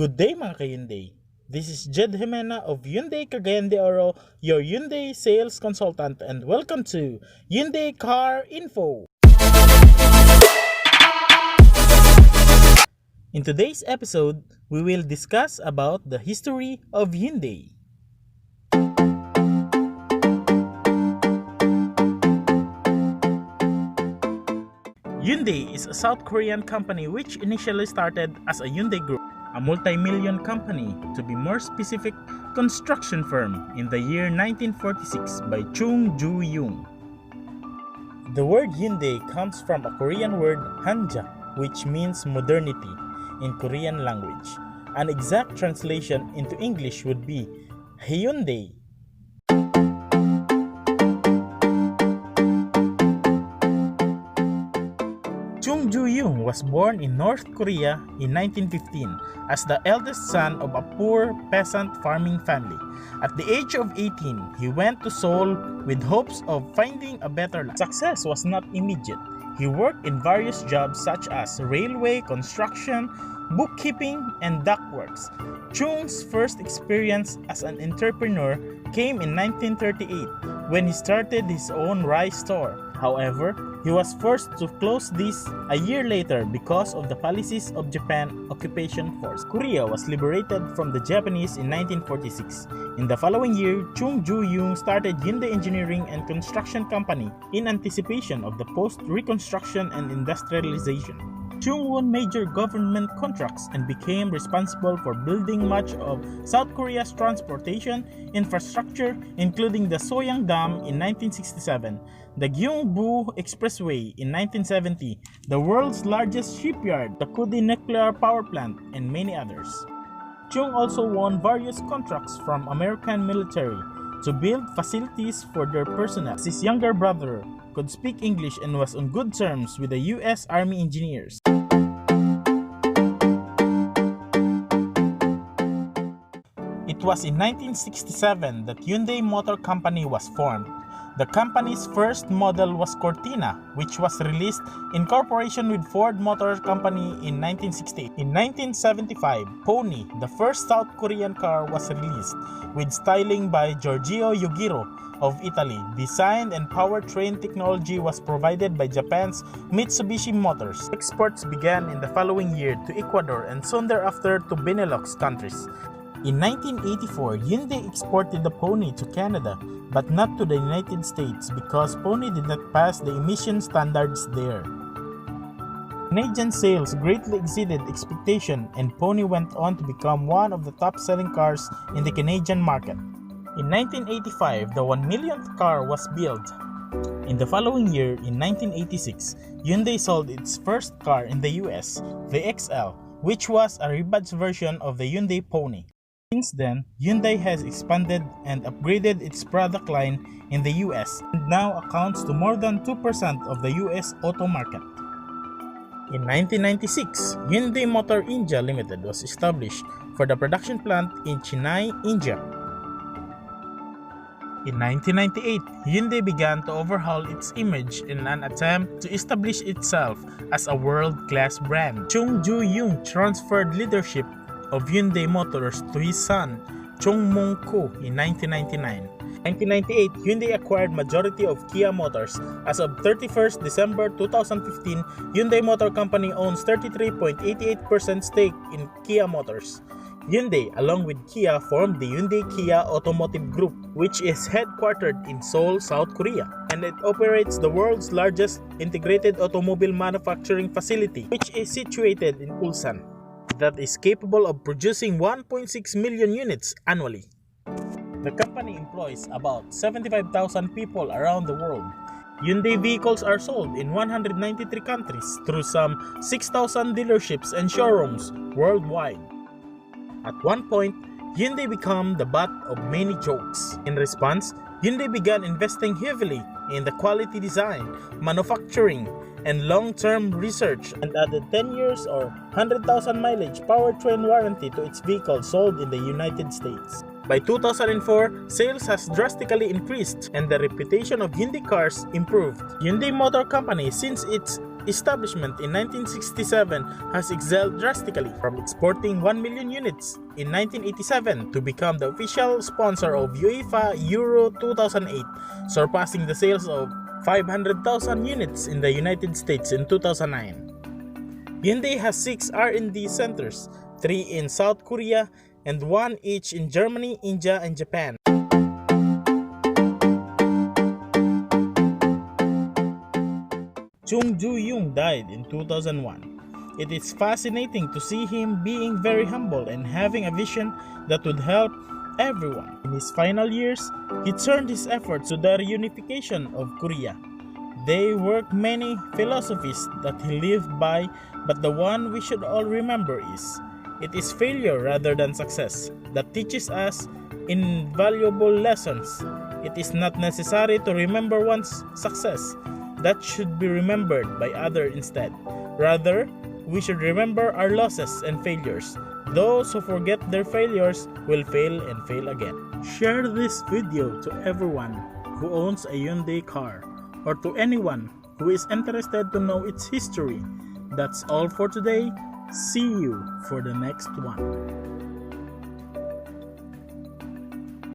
Good day mga ka-Hyundai. This is Jed Jimena of Hyundai Cagayan de Oro, your Hyundai sales consultant, and welcome to Hyundai Car Info. In today's episode, we will discuss about the history of Hyundai. Hyundai is a South Korean company which initially started as a Hyundai Group, a multi-million company, to be more specific, construction firm in the year 1946 by Chung Ju-young. The word Hyundai comes from a Korean word hanja, which means modernity in Korean language. An exact translation into English would be Hyundai. Chung Ju-young was born in North Korea in 1915 as the eldest son of a poor peasant farming family. At the age of 18, he went to Seoul with hopes of finding a better life. Success was not immediate. He worked in various jobs such as railway construction, bookkeeping, and dockworks. Chung's first experience as an entrepreneur came in 1938 when he started his own rice store. However, he was forced to close this a year later because of the policies of Japan occupation force. Korea was liberated from the Japanese in 1946. In the following year, Chung Ju-young started Hyundai Engineering and Construction Company in anticipation of the post-reconstruction and industrialization. Chung won major government contracts and became responsible for building much of South Korea's transportation infrastructure, including the Soyang Dam in 1967, the Gyeongbu Expressway in 1970, the world's largest shipyard, the Kudi nuclear power plant, and many others. Chung also won various contracts from American military to build facilities for their personnel. His younger brother could speak English and was on good terms with the U.S. Army engineers. It was in 1967 that Hyundai Motor Company was formed. The company's first model was Cortina, which was released in cooperation with Ford Motor Company in 1968. In 1975, Pony, the first South Korean car, was released, with styling by Giorgio Yugiro of Italy. Design and powertrain technology was provided by Japan's Mitsubishi Motors. Exports began in the following year to Ecuador and soon thereafter to Benelux countries. In 1984, Hyundai exported the Pony to Canada, but not to the United States because Pony did not pass the emission standards there. Canadian sales greatly exceeded expectation, and Pony went on to become one of the top-selling cars in the Canadian market. In 1985, the 1 millionth car was built. In the following year, in 1986, Hyundai sold its first car in the US, the XL, which was a rebadged version of the Hyundai Pony. Since then, Hyundai has expanded and upgraded its product line in the US and now accounts to more than 2% of the US auto market. In 1996, Hyundai Motor India Limited was established for the production plant in Chennai, India. In 1998, Hyundai began to overhaul its image in an attempt to establish itself as a world-class brand. Chung Ju-young transferred leadership of Hyundai Motors to his son, Chung Mong-ko, in 1999. In 1998, Hyundai acquired majority of Kia Motors. As of 31st December 2015, Hyundai Motor Company owns 33.88% stake in Kia Motors. Hyundai, along with Kia, formed the Hyundai Kia Automotive Group, which is headquartered in Seoul, South Korea, and it operates the world's largest integrated automobile manufacturing facility, which is situated in Ulsan, that is capable of producing 1.6 million units annually. The company employs about 75,000 people around the world. Hyundai vehicles are sold in 193 countries through some 6,000 dealerships and showrooms worldwide. At one point, Hyundai became the butt of many jokes. In response, Hyundai began investing heavily in the quality design, manufacturing, and long-term research, and added 10 years or 100,000 mileage powertrain warranty to its vehicles sold in the United States. By 2004, sales has drastically increased and the reputation of Hyundai cars improved. Hyundai Motor Company, since its establishment in 1967 has excelled drastically, from exporting 1 million units in 1987 to become the official sponsor of UEFA Euro 2008, surpassing the sales of 500,000 units in the United States in 2009. Hyundai has 6 R&D centers, 3 in South Korea and 1 each in Germany, India, and Japan. Chung Ju-young died in 2001. It is fascinating to see him being very humble and having a vision that would help everyone. In his final years, he turned his efforts to the reunification of Korea. There were many philosophies that he lived by, but the one we should all remember is, it is failure rather than success that teaches us invaluable lessons. It is not necessary to remember one's success. That should be remembered by others instead. Rather, we should remember our losses and failures. Those who forget their failures will fail and fail again. Share this video to everyone who owns a Hyundai car, or to anyone who is interested to know its history. That's all for today. See you for the next one.